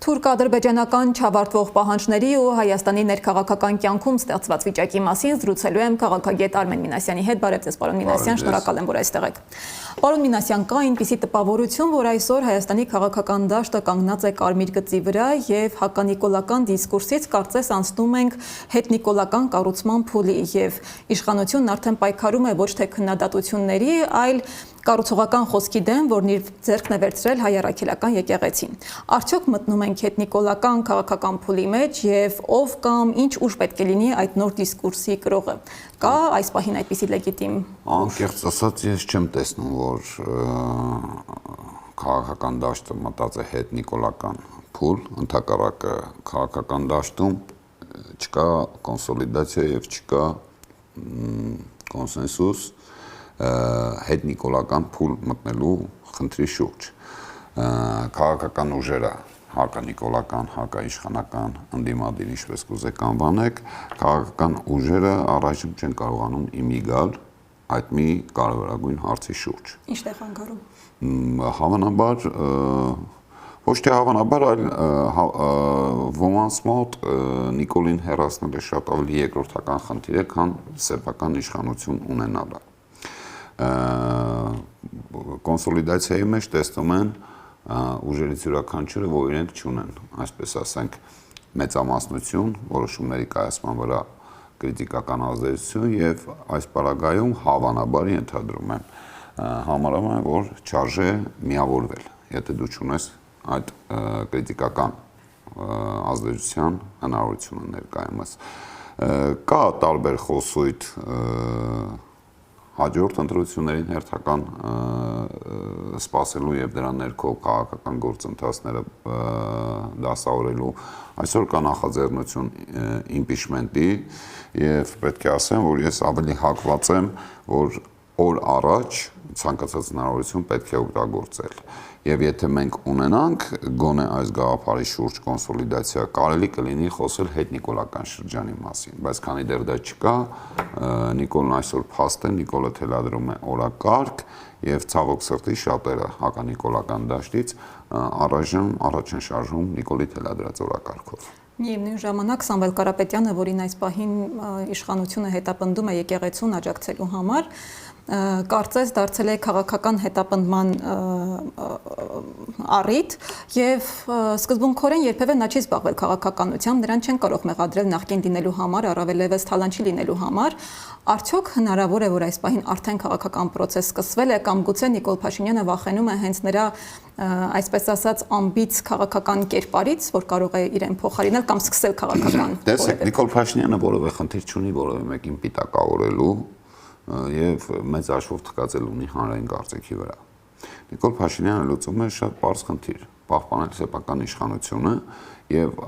Թուրք-ադրբեջանական չավարտվող պահանջների ու Հայաստանի ներքաղաքական կյանքում ստեղծված վիճակի մասին զրուցելու եմ քաղաքագետ Արմեն Մինասյանի հետ։ Բարև ձեզ, պարոն Մինասյան, շնորհակալ եմ, որ այստեղ եք։ Պարոն Մինասյան, կա այնպիսի տպավորություն, որ այսօր Հայաստանի քաղաքական դաշտը կանգնած է կարմիր գծի վրա եւ հականիկոլական դիսկուրսից կարծես անցնում ենք հետնիկոլական կառուցման փուլի եւ իշխանությունն արդեն պայքարում է ոչ թե քննադատությունների, այլ կառուցողական խոսքի դեմ, որն իր ձեռքն է վերցրել հայ առաքելական եկեղեցին։ Արդյոք մտնում ենք հետնիկոլական քաղաքական փուլի մեջ եւ ով կամ ինչ ուժ պետք է լինի այդ նոր դիսկուրսի կրողը։ Կա այս պահին այդպիսի լեգիտիմ։ Անկեղծ ասած, ես չեմ տեսնում, որ քաղաքական դաշտը մտած է հետնիկոլական փուլ, ընդհակառակը քաղաքական դաշտում չկա կոնսոլիդացիա եւ չկա կոնսենսուս հետնիկոլական փուլ մտնելու խնդրի շուրջ։ Քաղաքական ուժերը հականիկոլական, հակաիշխանական, ընդդիմադիր, ինչպես կուզեք անվանեք, քաղաքական ուժերը առայժմ չեն կարողանում իմի գալ այդ մի կարևորագույն հարցի շուրջ։ Ինչտեղ անգարում։ Հավանաբար, ոչ թե հավանաբար, այլ ոմանց մոտ Նիկոլին հեռացնելը շատ ավելի երկրորդական խնդիր է, քան սեփական իշխանություն ունենալը։ Կոնսոլիդացիայի մեջ տեսնում են ուժերից յուրաքանչյուրը, որ իրենք չունեն, այսպես ասենք, մեծամասնություն, որոշումների կայացման վրա կրիտիկական ազդեցություն եւ այս պարագայում հավանաբար ենթադրում եմ համարում եմ, որ չարժե միավորվել, եթե դու չունես այդ կրիտիկական ազդեցության հնարավորությունը ներկայումս։ Կա տարբեր խոսույթ հաջորդ ընտրություններին հերթական սպասելու եւ դրա ներքո քաղաքական գործընթացները դասավորելու այսօր կա նախաձեռնություն իմպիչմենտի եւ պետք է ասեմ, որ ես ավելի հակված եմ, որ օր առաջ ցանկացած հնարավորություն պետք է օգտագործել եւ եթե մենք ունենանք գոնե այս գաղափարի շուրջ կոնսոլիդացիա, կարելի կլինի խոսել հետնիկոլական շրջանի մասին, բայց քանի դեռ դա չկա, Նիկոլն այսօր փաստ է, Նիկոլը թելադրում է օրակարգ եւ ցավոք սրտի շատերը հականիկոլական դաշտից առայժմ առաջ են շարժվում Նիկոլի թելադրած օրակարգով։ Միևնույն ժամանակ Սամվել Կարապետյանը, որին այս պահին իշխանությունը հետապնդում է եկեղեցուն աջակցելու համար, կարծես դարձել է քաղաքական հետապնդման առիթ եւ սկզբունքորեն երբևէ նա չի զբաղվել քաղաքականությամբ, նրան չեն կարող մեղադրել նախկին լինելու համար, առավել եւս թալանչի լինելու համար։ Արդյոք հնարավոր է, որ այս պահին արդեն քաղաքական process սկսվել է կամ գուցե Նիկոլ Փաշինյանը վախենում է հենց նրա այսպես ասած ամբից քաղաքական կերպարից, որ կարող է իրեն փոխարինել կամ սկսել քաղաքական։ Տեսեք, Նիկոլ Փաշինյանը որևէ խնդիր չունի որևէ մեկին պիտակավորելու եւ մեծ հաշվով թքածել ունի հանրային կարծիքի վրա։ Նիկոլ Փաշինյանը լուծում է շատ պարզ խնդիր՝ պահպանել սեփական իշխանությունը եւ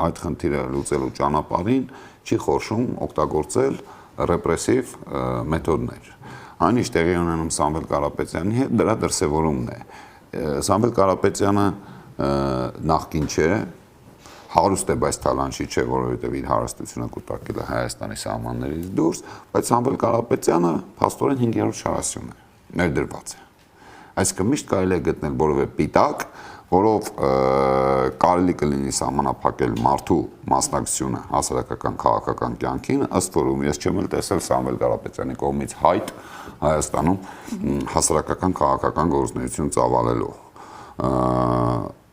այդ խնդիրը լուծելու ճանապարհին չի խորշում օգտագործել ռեպրեսիվ մեթոդներ։ Այն ինչ տեղի ունենում Սամվել Կարապետյանի հետ, դրա դրսևորումն է։ Սամվել Կարապետյանը նախկին չէ, հարուստ է, բայց թալանչի չէ, որովհետև իր հարստությունը կուտակել է Հայաստանի սահմաններից դուրս, բայց Սամվել Կարապետյանը փաստորեն 5-րդ շարասյուն է, ներդրված է։ Այսինքն միշտ կարելի է գտնել որևէ պիտակ, որով կարելի կլինի սահմանափակել մարդու մասնակցությունը հասարակական քաղաքական կյանքին, ըստ որում ես չեմ էլ տեսել Սամվել Կարապետյանի կողմից հայտ Հայաստանում հասարակական քաղաքական գործունեություն ծավալելով։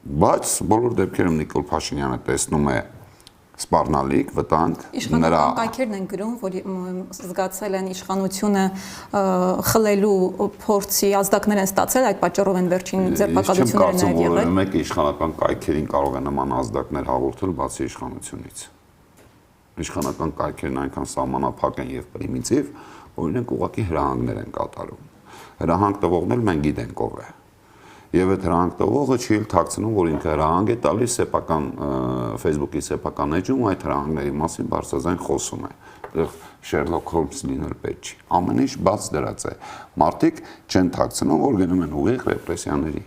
Բայց բոլոր դեպքերում Նիկոլ Փաշինյանը տեսնում է սպառնալիք, վտանգ, իշխանական կայքերն են գրում, որ զգացել են իշխանությունը խլելու փորձի ազդակներ են ստացել, այդ պատճառով են վերջին ձերբակալությունները նաև եղել։ Չեմ կարծում, որ մեկը իշխանական կայքերին կարող է նման ազդակներ հաղորդել բացի իշխանությունից։ Իշխանական կայքերն այնքան սահմանափակ են եւ պրիմիտիվ, որ իրենք ուղղակի հրահանգներ են կատարում։ Հրահանգ տվողն էլ մենք գիտենք ով է։ Եվ այդ հրահանգ տվողը չի էլ թաքցնում, որ ինքը հրահանգ է տալիս սեփական Facebook-ի սեփական էջում այդ հրահանգների մասին բարձրաձայն խոսում է։ Այդտեղ Շերլոկ Հոլմս լինել պետք չի։ Ամեն ինչ բաց դրած է։ Մարդիկ չեն թաքցնում, որ գնում են ուղիղ ռեպրեսիաների։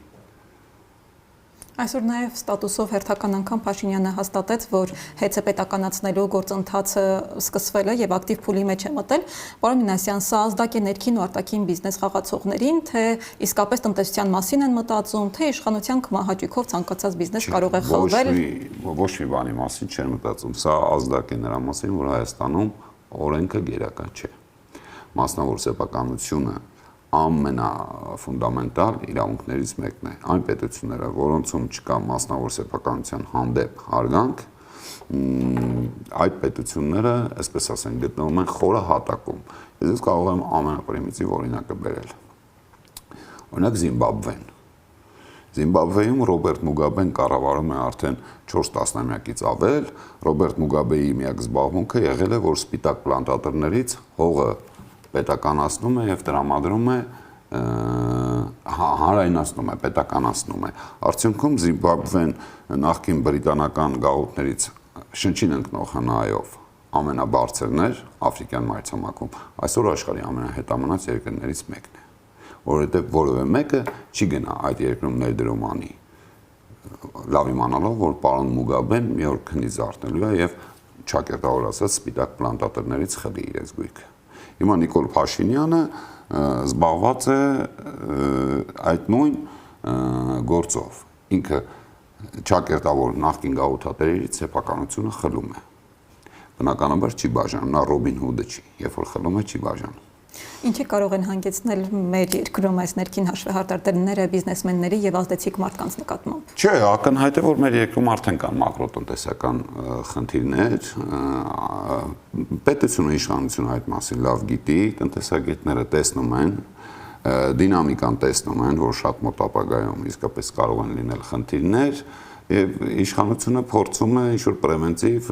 Այսօր նաև ստատուսով հերթական անգամ Փաշինյանը հաստատեց, որ հեծը պետականացնելու գործընթացը սկսվել է եւ ակտիվ փուլի մեջ է մտել։ Պարոն Մինասյան, սա ազդակ է ներքին ու արտաքին բիզնես խաղացողներին, թե իսկապես տնտեսության մասին են մտածում, թե իշխանության կմահաճույքով ցանկացած բիզնես կարող է խլվել։ Ոչ մի բանի մասին չեն մտածում։ Սա ազդակ է նրա մասին, որ Հայաստանում օրենքը գերակա չէ։ Մասնավոր սեփականությունը ամենաֆունդամենտալ իրավունքներից մեկն է։ Այն պետությունները, որոնցում չկա մասնավոր սեփականության հանդեպ հարգանք, այդ պետությունները, այսպես ասենք, գտնվում են խորը հատակում։ Ես կարող եմ ամենապրիմիտիվ օրինակը բերել։ Օրինակ Զիմբաբվեն։ Զիմբաբվեում Ռոբերտ Մուգաբեն կառավարում է արդեն 4 տասնամյակից ավել։ Ռոբերտ Մուգաբեի միակ զբաղմունքը եղել է, որ սպիտակ պլանտատորներից հողը պետականացնում է եւ տրամադրում է հանրայնացնում է, պետականացնում է։ Արդյունքում Զիմբաբվեն նախկին բրիտանական գաղութներից շնչին ընկնող հնայով ամենաբարձրն էր Աֆրիկյան մայրցամաքում։ Այսօր աշխարհի ամենահետամնաց երկրներից մեկն է, որովհետեւ որևէ մեկը չի գնա այդ երկրում ներդրում անի, լավ իմանալով, որ պարոն Մուգաբեն մի օր քնից զարթնելու է եւ ճակերտավոր ասած սպիտակ պլանտատորներից խլի իրենց գույքը։ Հիմա Նիկոլ Փաշինյանը զբաղված է այդ նույն գործով։ Ինքը ճակերտավոր նախկին գաղութատերերից սեփականությունը խլում է։ Բնականաբար չի բաժանում, նա Ռոբին Հուդը չի, երբ որ խլում է չի բաժանում։ Ինչի կարող են հանգեցնել մեր երկրում այս ներքին հաշվեհարդարները բիզնեսմենների եւ ազդեցիկ մարդկանց նկատմամբ։ Չէ, ակնհայտ է, որ մեր երկրում արդեն կան մակրոտնտեսական խնդիրներ, պետությունը իշխանությունը այդ մասին լավ գիտի, տնտեսագետները տեսնում են, դինամիկան տեսնում են, որ շատ մոտ ապագայում իսկապես կարող են լինել խնդիրներ, եւ իշխանությունը փորձում է ինչ-որ պրևենտիվ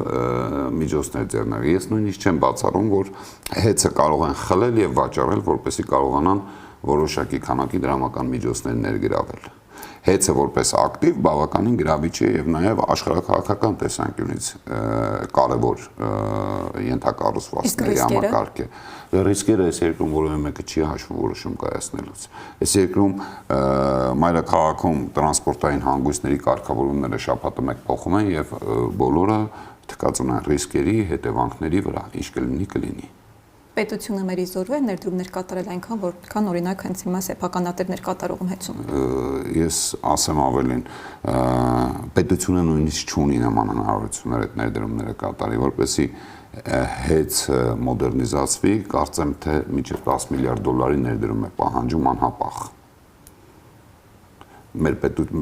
միջոցներ ձեռնել։ Ես նույնիսկ չեմ բացառում, որ հեծը կարող են խլել եւ վաճառել, որպեսզի կարողանան որոշակի քանակի դրամական միջոցներ ներգրավել։ Հեծը որպես ակտիվ բավականին գրավիչ է եւ նաեւ աշխարհակաղակական տեսանկյունից կարեւոր ենթակառուցվածքների համակարգ է։ Ռիսկերը այս երկրում որևէ մեկը չի հաշվում որոշում կայացնելուց։ Այս երկրում մայրաքաղաքում տրանսպորտային հանգույցների կարգավորումները շաբաթը մեկ փոխում են եւ բոլորը թքած ունեն ռիսկերի հետևանքների վրա, ինչ կլինի։ Պետությունը մերիզորվե ներդրումներ կատարել այնքան, որքան օրինակ հենց հիմա սեփականատերներ կատարողում հեծում։ Ես ասեմ ավելին, պետությունը նույնիսկ չունի նման հնարավորություններ այդ ներդրումները կատարի, որպեսզի հեծ մոդեռնիզացվի, կարծեմ թե մինչև 10 միլիարդ դոլարի ներդրում է պահանջում անհապաղ։ Մեր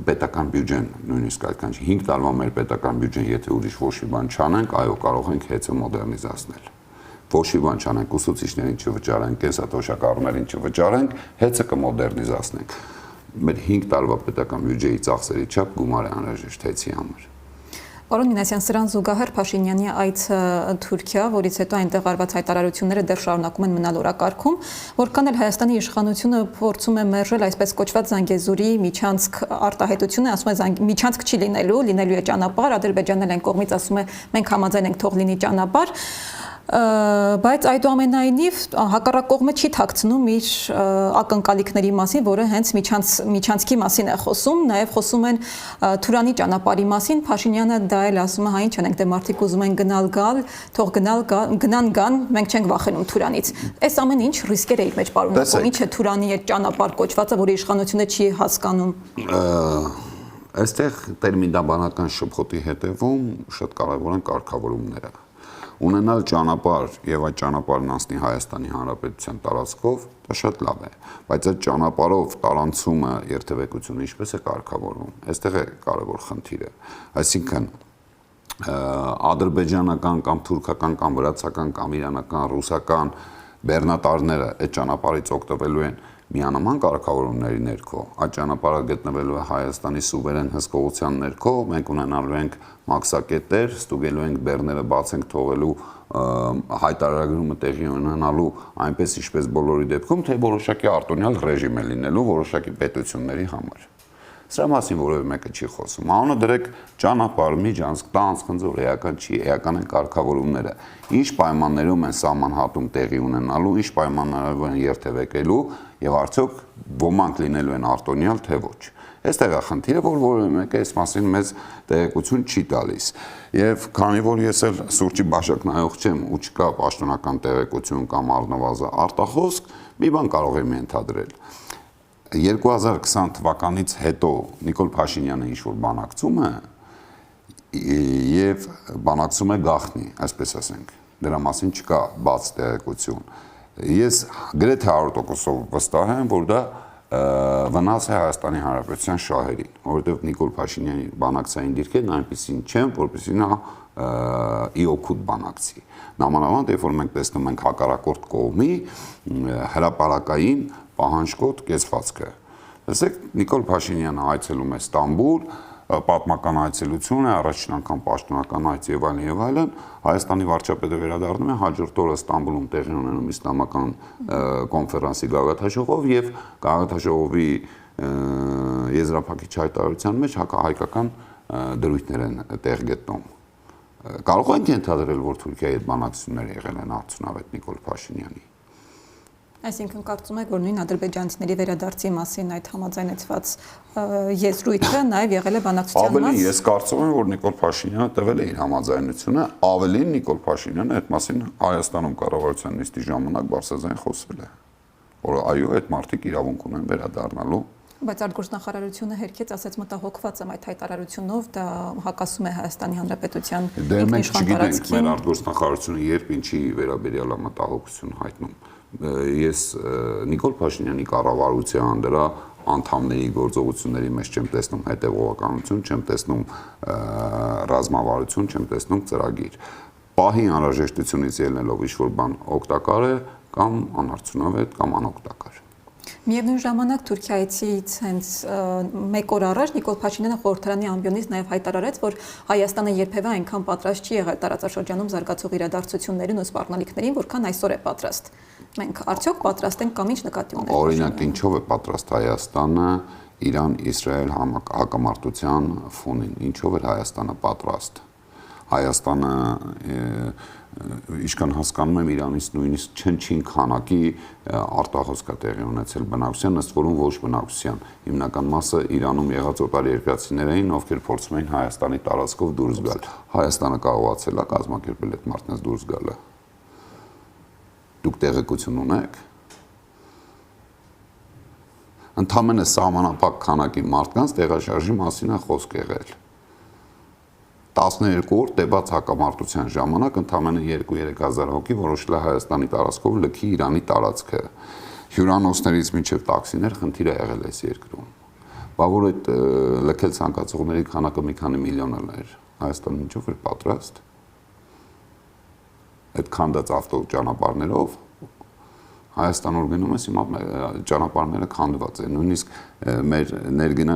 պետական բյուջեն նույնիսկ այդքան չի, 5 տարվա մեր պետական բյուջեն, եթե ուրիշ ոչ մի բան չանենք, այո, կարող ենք հեծը մոդեռնիզացնել։ Ոչ մի բան չանենք, ուսուցիչներին չվճարենք, կենսաթոշակառուներին չվճարենք, հեծը կմոդեռնիզացնենք։ Մեր 5 տարվա պետական բյուջեի ծախսերի չափ գումար է անհրաժեշտ հեծի համար։ Պարոն Մինասյան, սրան զուգահեռ Փաշինյանի այցը Թուրքիա, որից հետո այնտեղ արված հայտարարությունները դեռ շարունակում են մնալ օրակարգում, որքան էլ Հայաստանի իշխանությունը փորձում է մերժել այսպես կոչված Զանգեզուրի միջանցք արտահայտությունը, ասում է միջանցք չի լինելու է ճանապարհ, Ադրբեջանն էլ այն կողմից ասում է մենք համաձայն ենք թող լինի ճանապարհ, բայց այդուամենայնիվ հակառակ կողմը չի թաքցնում իր ակնկալիքների մասին, որը հենց միջանցքի մասին է խոսում, նաև խոսում են Թուրանի ճանապարհի մասին, Փաշինյանը դա էլ ասում է, հա ինչ անենք, դե մարդիկ ուզում են գնալ-գալ, թող գնան, մենք չենք վախենում Թուրանից։ Այս ամեն ինչ ռիսկեր է իր մեջ պարունակում, ինչ է Թուրանի այդ ճանապարհ կոչվածը, որի իշխանությունը չի հասկանում։ Այստեղ տերմինաբանական շփոթի հետևում շատ կարևոր են կարգավորումները։ Ունենալ ճանապարհ եւ այդ ճանապարհն անցնի Հայաստանի Հանրապետության տարածքով, դա շատ լավ է, բայց այդ ճանապարհով տարանցումը երթևեկությունը ինչպես է կարգավորվում։ Այստեղ է կարևոր խնդիրը։ Այսինքն ադրբեջանական կամ թուրքական կամ վրացական կամ իրանական, ռուսական բեռնատարները այդ ճանապարհից օգտվելու են միանման կարգավորումների ներքո, այդ ճանապարհը գտնվելու է Հայաստանի սուվերեն հսկողության ներքո, մենք ունենալու ենք մաքսակետեր, ստուգելու ենք բեռները բացենք թողելու հայտարարումը տեղի ունենալու այնպես ինչպես բոլորի դեպքում, թե որոշակի արտոնյալ ռեժիմ է լինելու որոշակի պետությունների համար։ Սրա մասին որևէ մեկը չի խոսում։ Անունը դրեք ճանապարհ, միջանցք, տանձ-խնձոր, էական չի, էական են կարգավորումները։ Ինչ պայմաններում են սահմանհատում տեղի ունենալու, ինչ պայմաններով են երթևեկելու եւ արդյոք ոմանք լինելու են արտոնյալ, թե ոչ։ Այստեղ է խնդիրը, որ որևէ մեկը այս մասին մեզ տեղեկություն չի տալիս։ Եվ քանի որ ես էլ սուրճի բաժակ նայող չեմ ու չկա պաշտոնական տեղեկություն կամ առնվազն արտախոսք, մի բան կարող եմ ենթադրել։ 2020 թվականից հետո Նիկոլ Փաշինյանը ինչ-որ բանակցում է եւ բանակցում է գաղտնի, այսպես ասենք։ Դրա մասին չկա բաց տեղեկություն։ Ես գրեթե 100%-ով վստահ եմ, որ դա վնաս է Հայաստանի Հանրապետության շահերին, որովհետև Նիկոլ Փաշինյանի բանակցային դիրքերն այնպեսին չեն, որպեսզի նա ի օգուտ բանակցի։ Նամանավանդ, երբ որ մենք տեսնում ենք հակառակորդ կողմի հրապարակային պահանջկոտ կեցվածքը։ Տեսեք, Նիկոլ Փաշինյանը այցելում է Ստամբուլ, պատմական այցելություն է, առաջին անգամ պաշտոնական այց եւ այլն, Հայաստանի վարչապետը վերադառնում է հաջորդ օրը Ստամբուլում տեղի ունենում իսլամական կոնֆերանսի գագաթնաժողով եւ գագաթնաժողովի եզրափակիչ հայտարարության մեջ հակահայկական դրույթներ են տեղ գտնում։ Կարող ենք ենթադրել, որ Թուրքիայի հետ բանակցություններ եղել են արդյունավետ Նիկոլ Փաշինյանի։ Այսինքն կարծում եք, որ նույն ադրբեջանցիների վերադարձի մասին այդ համաձայնեցված եզրույթը նաև եղել է բանակցության մաս։ Ավելին, ես կարծում եմ, որ Նիկոլ Փաշինյանը տվել է իր համաձայնությունը, ավելին Նիկոլ Փաշինյանը այդ մասին Հայաստանում կառավարության նիստի ժամանակ բարձրաձայն խոսել է, որ այո, այդ մարդիկ իրավունք ունեն վերադառնալու։ Բայց արտգործնախարարությունը հերքեց, ասաց մտահոգված եմ այդ հայտարարությունով, դա հակասում է Հայաստանի Հանրապետության ինքնիշխան տարածքին։ Մեր արտգործնախարարությունը երբ ինչի վերաբերյալ է մտահոգություն հայտնում։ Ես Նիկոլ Փաշինյանի կառավարության դրա անդամների գործողությունների մեջ չեմ տեսնում հետևողականություն, չեմ տեսնում ռազմավարություն, չեմ տեսնում ծրագիր։ Պահի անհրաժեշտությունից ելնելով ինչ-որ բան օգտակար է կամ անարդյունավետ կամ անօգտակար։ Միևնույն ժամանակ Թուրքիայից հենց մեկ օր առաջ Նիկոլ Փաշինյանը խորհրդարանի ամբիոնից նաև հայտարարեց, որ Հայաստանը երբևէ այնքան պատրաստ չի եղել տարածաշրջանում զարգացող իրադարձություններին ու սպառնալիքներին, որքան այսօր է պատրաստ։ Մենք արդյոք պատրաստ ենք կամ ինչ նկատի ունենք։ Օրինակ, ինչով է պատրաստ Հայաստանը Իրան-Իսրայել հակամարտության ֆոնին, ինչով է Հայաստանը պատրաստ։ Հայաստանը ինչքան հասկանում եմ Իրանից նույնիսկ չնչին քանակի արտահոսք է տեղի ունեցել բնակության, ըստ որում ոչ բնակության հիմնական մասը Իրանում եղած օտարերկրացիներ էին, ովքեր փորձում էին Հայաստանի տարածքով դուրս գալ։ Հայաստանը կարողացել է կազմակերպել այդ մարդկանց դուրս գալը։ Դուք տեղեկություն ունեք։ Ընդամենը սահմանափակ քանակի մարդկանց տեղաշարժի մասին է խոսք եղել։ 12 օր տևած հակամարտության ժամանակ ընդամենը 2-3 հազար հոգի որոշել է Հայաստանի տարածքով լքի Իրանի տարածքը։ Հյուրանոցներից մինչև տաքսիներ խնդիր է եղել այս երկրում։ Բա որ այդ լքել ցանկացողների քանակը մի քանի միլիոն էր, Հայաստանը ինչով էր պատրաստ։ Այդ քանդած ավտոճանապարհներով Հայաստան օրգանում ես հիմա ճանապարհները քանդված են, նույնիսկ մեր ներգնա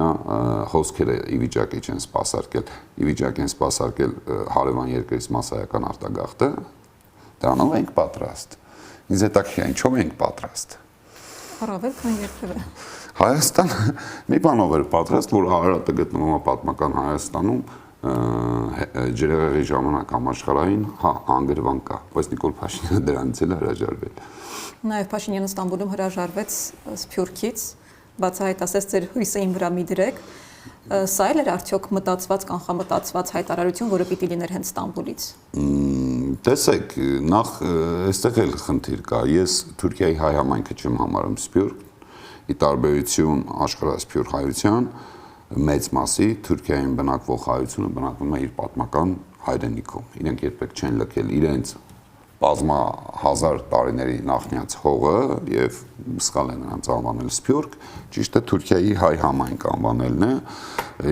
հոսքերը ի վիճակի չեն սպասարկել, ի վիճակի են սպասարկել հարևան երկրից մասսայական արտագաղթը, դրանով ենք պատրաստ։ Ինձ հետաքրքիր է, ինչով ենք պատրաստ։ Առավել քան երբևէ։ Հայաստանը մի բանով էր պատրաստ, որ Արարատը գտնվում է պատմական Հայաստանում, ջրեղեղի ժամանակ համաշխարհային անգրվան կա, բայց Նիկոլ Փաշինյանը դրանից էլ հրաժարվել։ Նաև Փաշինյանը Ստամբուլում հրաժարվեց Սփյուռքից, բացահայտ ասեց ձեր հույսը իմ վրա մի դրեք։ Սա էլ էր արդյոք մտածված, կանխամտածված հայտարարություն, որը պիտի լիներ հենց Ստամբուլից։ Տեսեք, նախ այստեղ էլ խնդիր կա։ Ես Թուրքիայի հայ համայնքը չեմ համարում սփյուռք, ի տարբերություն աշխարհասփյուռ հայության մեծ մասի Թուրքիայում բնակվող հայությունը բնակվում է իր պատմական հայրենիքում։ Իրենք երբեք չեն լքել իրենց բազմահազար տարիների նախնյաց հողը եւ սխալ է նրանց անվանել սփյուռք, ճիշտ է Թուրքիայի հայ համայնք անվանելն է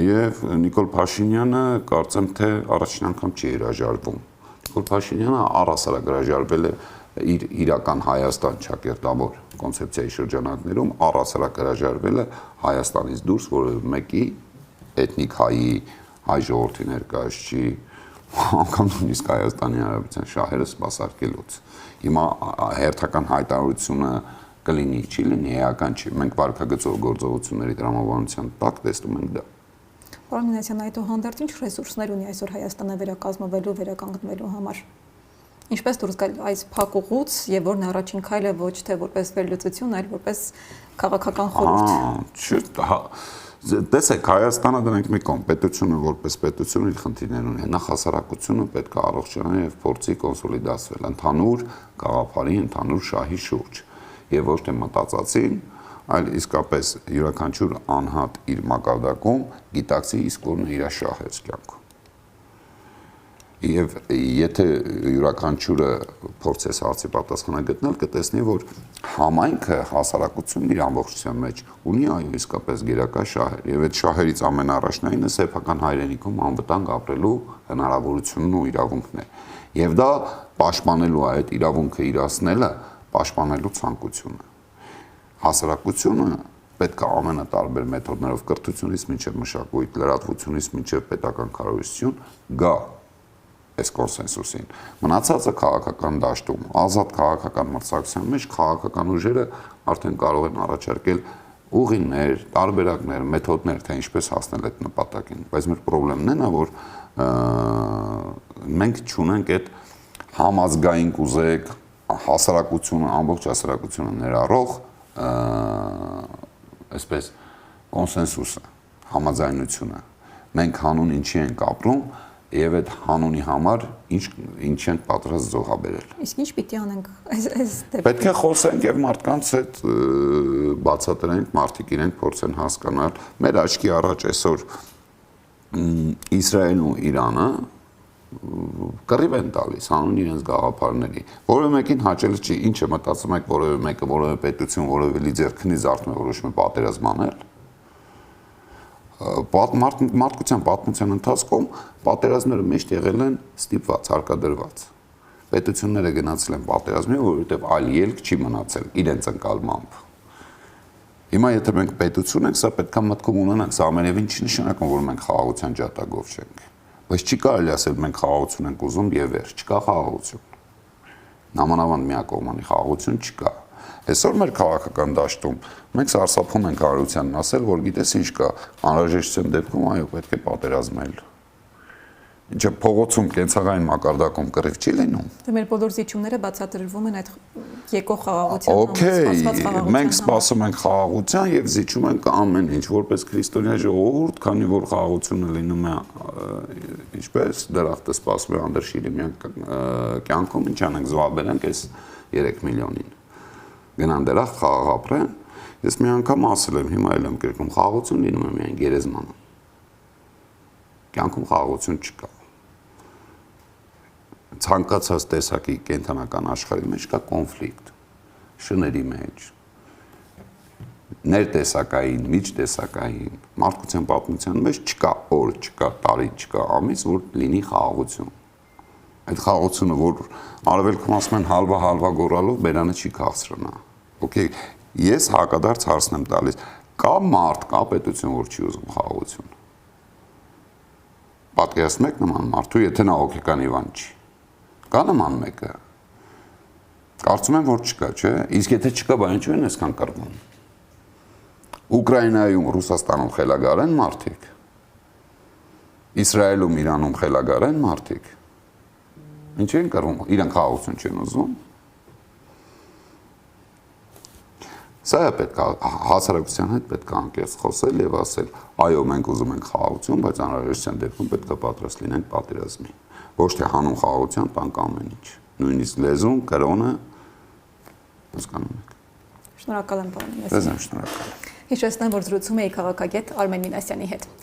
եւ Նիկոլ Փաշինյանը կարծեմ թե առաջին անգամ չի հրաժարվում։ Նիկոլ Փաշինյանը առհասարակ հրաժարվել է իր իրական Հայաստան ճակերտավոր կոնցեպցիայի շրջանակներում առհասարակ հրաժարվել է Հայաստանից դուրս որևէ մեկի էթնիկ հայի հայ ժողովրդի ներկայացուցիչ անգամ նույնիսկ Հայաստանի Հանրապետության շահերը սպասարկելուց։ Հիմա հերթական հայտարարությունը կլինի, չի լինի, էական չի։ Մենք վարկագծով գործողությունների տրամաբանության տակ տեսնում ենք դա։ Պարոն Մինասյան, այդուհանդերձ ինչ ռեսուրսներ ունի այսօր Հայաստանը վերակազմվելու, վերականգնվելու համար։ Ինչպես դուրս գալ այս փակ ուղուց եւ որն է առաջին քայլը ոչ թե որպես վերլուծություն, այլ որպես քաղաքական խորհուրդ։ Տեսեք, Հայաստանը դրանք մի կողմ, պետությունը որպես պետություն իր խնդիրներ ունի, նախ հասարակությունը պետք է առողջանա եւ փորձի կոնսոլիդացվել ընդհանուր գաղափարի, ընդհանուր շահի շուրջ եւ ոչ թե մտածածին, այլ իսկապես յուրաքանչյուր անհատ իր մակարդակում գիտակցի իսկ որն է իր շահեց կյանքում։ Եվ եթե յուրաքանչյուրը փորձես հարցի պատասխանը գտնել, կտեսնի, որ համայնքը հասարակությունն իր ամբողջության մեջ ունի այո իսկապես գերակա շահեր, եւ այդ շահերից ամենաառաջնայինը սեփական հայրենիքում անվտանգ ապրելու հնարավորությունն ու իրավունքն է։ Եվ դա պաշտպանելու այդ իրավունքը իրացնելը պաշտպանելու ցանկությունը։ Հասարակությունը պետք է ամենատարբեր մեթոդներով կրթությունից մինչև մշակույթ, լրատվությունից մինչև պետական կառավարություն գա այս կոնսենսուսին։ Մնացածը քաղաքական դաշտում, ազատ քաղաքական մրցակցության մեջ քաղաքական ուժերը արդեն կարող են առաջարկել ուղիներ, տարբերակներ, մեթոդներ, թե ինչպես հասնել այդ նպատակին։ Բայց մեր խնդիրն է, որ մենք չունենք այդ համազգային կուզեք հասարակությունը, ամբողջ հասարակությունը ներառող այսպես կոնսենսուսը, համաձայնությունը։ Մենք հանուն ինչի ենք ապրում եւ այդ հանունի համար ինչ ենք պատրաստ զոհաբերել։ Իսկ ինչ պիտի անենք այս դեպքում։ Պետք է խոսենք եւ մարդկանց հետ բացատրենք, մարդիկ իրենք փորձեն հասկանալ։ Մեր աչքի առաջ այսօր Իսրայելն ու Իրանը կռիվ են տալիս հանուն իրենց գաղափարների։ Որևէ մեկին հաճելի չի, ինչը մտածում եք, որևէ մեկը, որևէ պետություն, որևէ լիդեր քնից արդյոք որոշում է պատերազմ անել։ Մարդկության պատմության ընթացքում պատերազմները միշտ եղել են ստիպված, հարկադրված։ Պետությունները գնացել են պատերազմի, որովհետև այլ ելք չի մնացել իրենց ընկալմամբ։ Հիմա եթե մենք պետություն ենք, սա պետք է մտքում ունենանք, սա ամենևին չի նշանակում, որ մենք խաղաղության ջատագով չենք։ Բայց չի կարելի ասել մենք խաղաղություն ենք ուզում եւ վերջ, չկա խաղաղություն։ Նամանավանդ միակողմանի խաղաղություն չկա։ Այսօր մեր քաղաքական դաշտում մենք սարսափում ենք հարությունն ասել, որ գիտես ինչ կա, անհրաժեշտության դեպքում այո պետք է պատերազմել։ Ինչը փողոցում կենցաղային մակարդակում կռիվ չի լինում։ Դե մեր բոլոր զիջումները բացատրվում են այդ եկող խաղաղության Okay, մենք սպասում ենք խաղաղության եւ զիջում ենք ամեն ինչ, որպես քրիստոնյա ժողովուրդ, քանի որ խաղաղությունը լինում է ինչպես դրախտը սպասում է Անդր Շիրիմյան կյանքում, ինչ անենք զոհաբերենք այս 3 միլիոնին։ Գնան դրախտ խաղաղ ապրեն։ Ես մի անգամ ասել եմ, հիմա էլ եմ կրկնում, խաղաղություն լինում է միայն գերեզմանում։ Կյանքում խաղաղություն չկա։ Ցանկացած տեսակի կենթանական աշխարհի մեջ կա կոնֆլիկտ, շների մեջ, ներտեսակային, միջտեսակային, մարդկության պատմության մեջ չկա օր, չկա տարի, չկա ամիս, որ լինի խաղաղություն։ Այդ խաղաղությունը, որ արևելքում ասում են հալվա գորալով, բերանը չի քաղցրնա։ Okay, ես հակադարձ հարցն եմ տալիս, կա մարդ, կա պետություն, որ չի ուզում խաղաղություն։ Պատկերացնում եք նման մարդու, եթե նա հոգեկան Իվան չի։ Կա նման մեկը։ Կարծում եմ, որ չկա, չէ՞։ Իսկ եթե չկա, բա ինչու են այսքան կռվում։ Ուկրաինայում, Ռուսաստանում խելագար են մարդիկ։ Իսրայելում, Իրանում խելագար են մարդիկ։ Ինչ են կռվում, իրենք խաղաղություն չեն ուզում։ Սա է պետք է հասարակության հետ պետք է անկեղծ խոսել եւ ասել, այո, մենք ուզում ենք խաղաղություն, բայց անհրաժեշտության դեպքում պետք է պատրաստ լինենք պատերազմի։ Ոչ թե հանուն խաղաղության տանք ամեն ինչ։ Նույնիսկ լեզուն, կրոնը հասկանում եք։ Շնորհակալ եմ, պարոն Մինասյան։ Շնորհակալ։ Հիշեցնեմ, որ զրուցում էի քաղաքագետ Արմեն Մինասյանի հետ։